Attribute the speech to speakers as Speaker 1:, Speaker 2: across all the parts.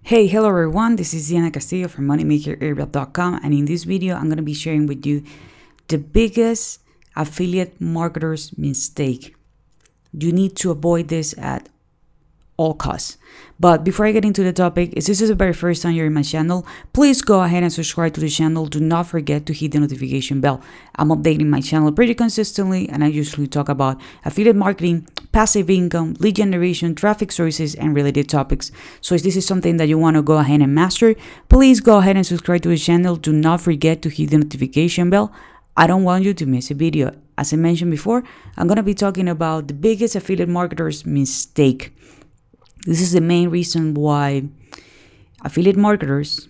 Speaker 1: Hey, hello everyone, this is Castillo from moneymakerarea.com, and in this video I'm going to be sharing with you the biggest affiliate marketer's mistake. You need to avoid this at all costs. But before I get into the topic, if this is the very first time you're in my channel, please go ahead and subscribe to the channel. Do not forget to hit the notification bell. I'm updating my channel pretty consistently, and I usually talk about affiliate marketing, passive income, lead generation, traffic sources, and related topics. So if this is something that you want to go ahead and master, please go ahead and subscribe to the channel. Do not forget to hit the notification bell. I don't want you to miss a video. As I mentioned before, I'm going to be talking about the biggest affiliate marketer's mistake. This is the main reason why affiliate marketers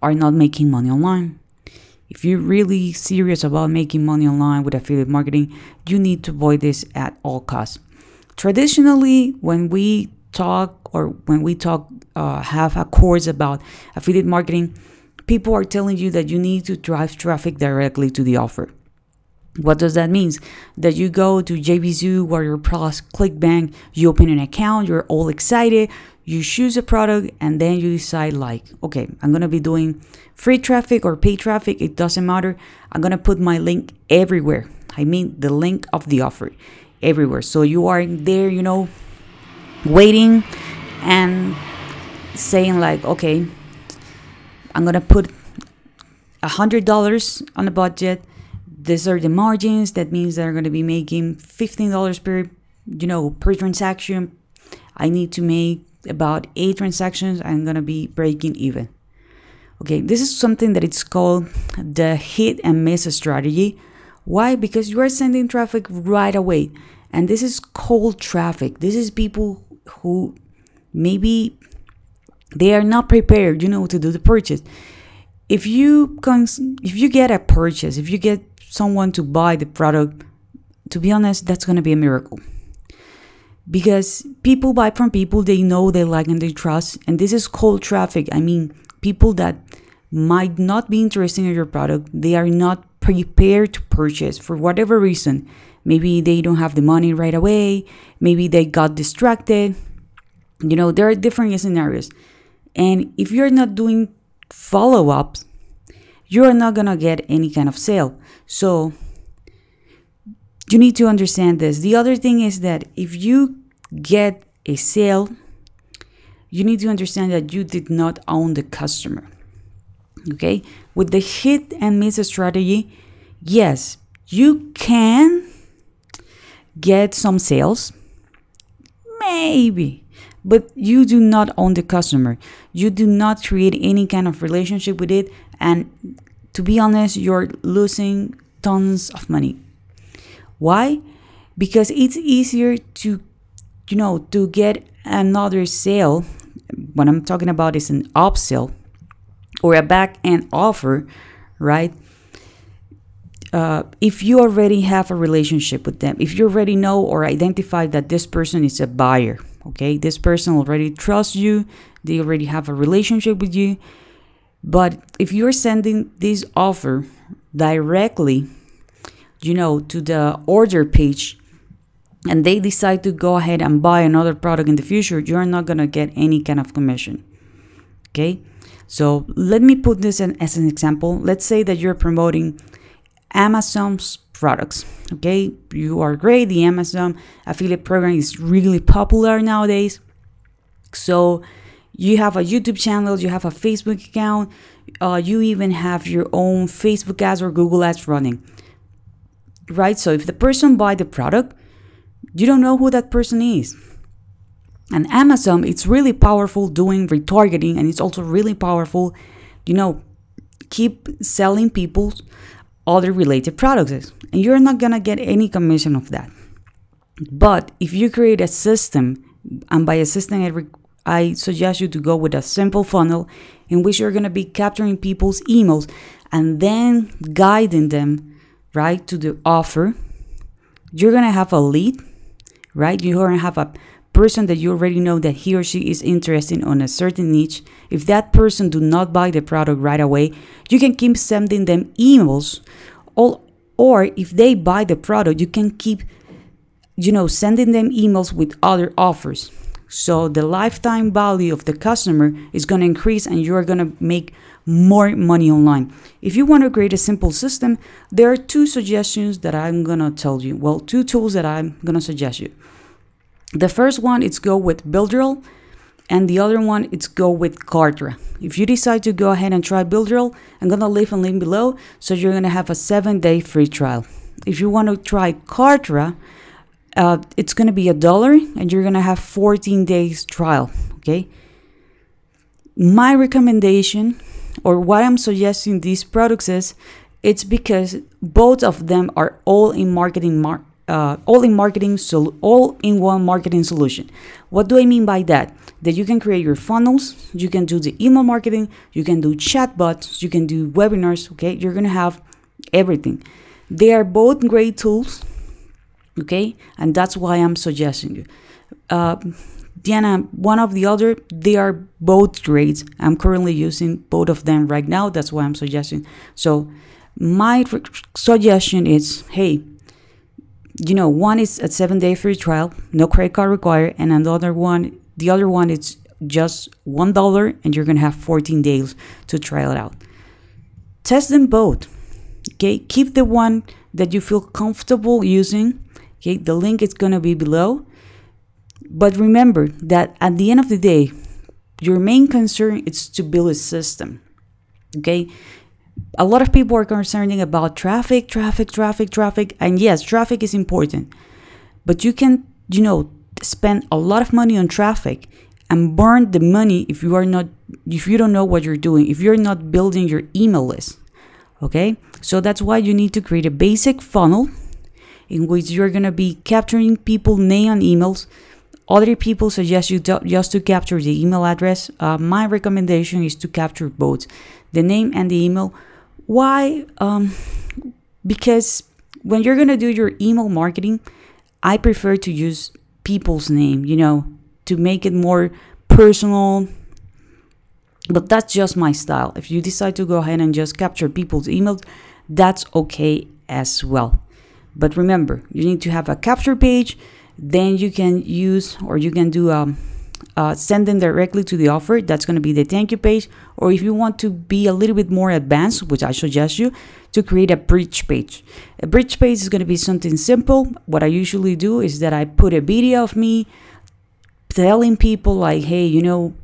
Speaker 1: are not making money online. If you're really serious about making money online with affiliate marketing, you need to avoid this at all costs. Traditionally, when we have a course about affiliate marketing, people are telling you that you need to drive traffic directly to the offer. What does that mean? That you go to JVZoo, Warrior Plus, ClickBank, you open an account, you're all excited, you choose a product, and then you decide like, okay, I'm going to be doing free traffic or paid traffic. It doesn't matter. I'm going to put my link everywhere. I mean, the link of the offer everywhere. So you are there, waiting and saying like, okay, I'm going to put $100 on the budget. These are the margins. That means they're going to be making $15 per transaction. I need to make about 8 transactions. I'm going to be breaking even. Okay, this is something that it's called the hit and miss strategy. Why? Because you are sending traffic right away. And this is cold traffic. This is people who maybe they are not prepared, to do the purchase. If you get a purchase, if you get someone to buy the product, to be honest, that's going to be a miracle. Because people buy from people they know, they like, and they trust. And this is cold traffic. I mean, people that might not be interested in your product, they are not prepared to purchase for whatever reason. Maybe they don't have the money right away. Maybe they got distracted. There are different scenarios. And if you're not doing follow-ups, you're not going to get any kind of sale. So you need to understand this. The other thing is that if you get a sale, you need to understand that you did not own the customer. Okay? With the hit and miss strategy, yes, you can get some sales, maybe, but you do not own the customer. You do not create any kind of relationship with it, and to be honest, you're losing tons of money. Why? Because it's easier to get another sale. What I'm talking about is an upsell or a back-end offer, right? If you already have a relationship with them, if you already know or identify that this person is a buyer, okay, this person already trusts you, they already have a relationship with you. But if you're sending this offer directly, to the order page, and they decide to go ahead and buy another product in the future, you're not going to get any kind of commission. Okay, so let me put this as an example. Let's say that you're promoting Amazon's products. Okay, you are great. The Amazon affiliate program is really popular nowadays. So you have a YouTube channel, you have a Facebook account, you even have your own Facebook ads or Google ads running, right? So if the person buys the product, you don't know who that person is. And Amazon, it's really powerful doing retargeting, and it's also really powerful, keep selling people other related products, and you're not gonna get any commission of that. But if you create a system, and by a system I suggest you to go with a simple funnel in which you're gonna be capturing people's emails and then guiding them right to the offer, you're gonna have a lead, right? You're gonna have a person that you already know that he or she is interested on a certain niche. If that person do not buy the product right away, you can keep sending them emails, or if they buy the product, you can keep sending them emails with other offers. So the lifetime value of the customer is going to increase and you're going to make more money online. If you want to create a simple system, there are two suggestions that I'm going to tell you. Well, two tools that I'm going to suggest you. The first one is go with Builderall, and the other one is go with Kartra. If you decide to go ahead and try Builderall, I'm going to leave a link below, so you're going to have a 7-day free trial. If you want to try Kartra, it's going to be $1 and you're going to have 14 days trial. Okay. My recommendation, or what I'm suggesting these products is, it's because both of them are all-in one marketing solution. What do I mean by that? That you can create your funnels, you can do the email marketing, you can do chatbots, you can do webinars. Okay, you're going to have everything. They are both great tools. Okay, and that's why I'm suggesting you. Diana, one of the other, they are both great. I'm currently using both of them right now. That's why I'm suggesting. So my suggestion is, hey, you know, one is a 7-day free trial, no credit card required, and the other one is just $1 and you're gonna have 14 days to try it out. Test them both. Okay, keep the one that you feel comfortable using. Okay, the link is going to be below. But remember that at the end of the day, your main concern is to build a system. Okay, a lot of people are concerned about traffic. And yes, traffic is important. But you can, you know, spend a lot of money on traffic and burn the money if you don't know what you're doing, if you're not building your email list. Okay, so that's why you need to create a basic funnel in which you're going to be capturing people's name and emails. Other people suggest you just to capture the email address. My recommendation is to capture both the name and the email. Why? Because when you're going to do your email marketing, I prefer to use people's name, you know, to make it more personal. But that's just my style. If you decide to go ahead and just capture people's emails, that's okay as well. But remember, you need to have a capture page. Then you can use, or you can do send them directly to the offer. That's going to be the thank you page. Or if you want to be a little bit more advanced, which I suggest you, to create a bridge page. A bridge page is going to be something simple. What I usually do is that I put a video of me telling people like, hey, you know,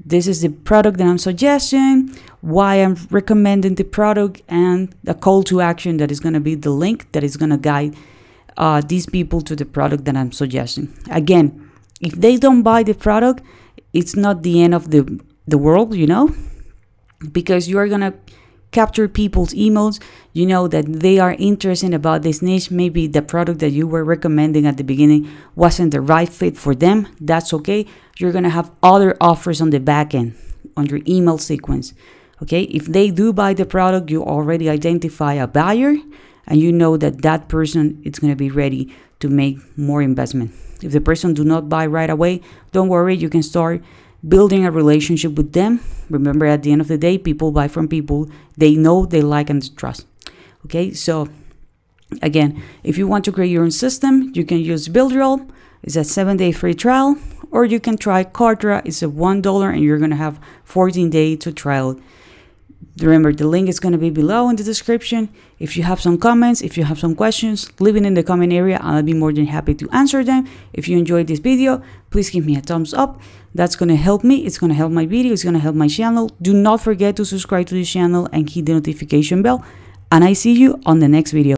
Speaker 1: this is the product that I'm suggesting, why I'm recommending the product, and the call to action that is going to be the link that is going to guide these people to the product that I'm suggesting. Again, if they don't buy the product, it's not the end of the world, you know, because you are going to capture people's emails. You know that they are interested about this niche. Maybe the product that you were recommending at the beginning wasn't the right fit for them. That's okay. You're going to have other offers on the back end on your email sequence. Okay, if they do buy the product, you already identify a buyer and you know that that person is going to be ready to make more investment. If the person do not buy right away, don't worry, you can start building a relationship with them. Remember, at the end of the day, people buy from people they know, they like, and trust. Okay, so again, if you want to create your own system, you can use Builderall. It's a 7-day free trial, or you can try Kartra. It's a $1 and you're going to have 14 days to trial. Remember, the link is going to be below in the description. If you have some comments, if you have some questions, leave it in the comment area. I'll be more than happy to answer them. If you enjoyed this video, please give me a thumbs up. That's going to help me. It's going to help my video. It's going to help my channel. Do not forget to subscribe to the channel and hit the notification bell. And I see you on the next video.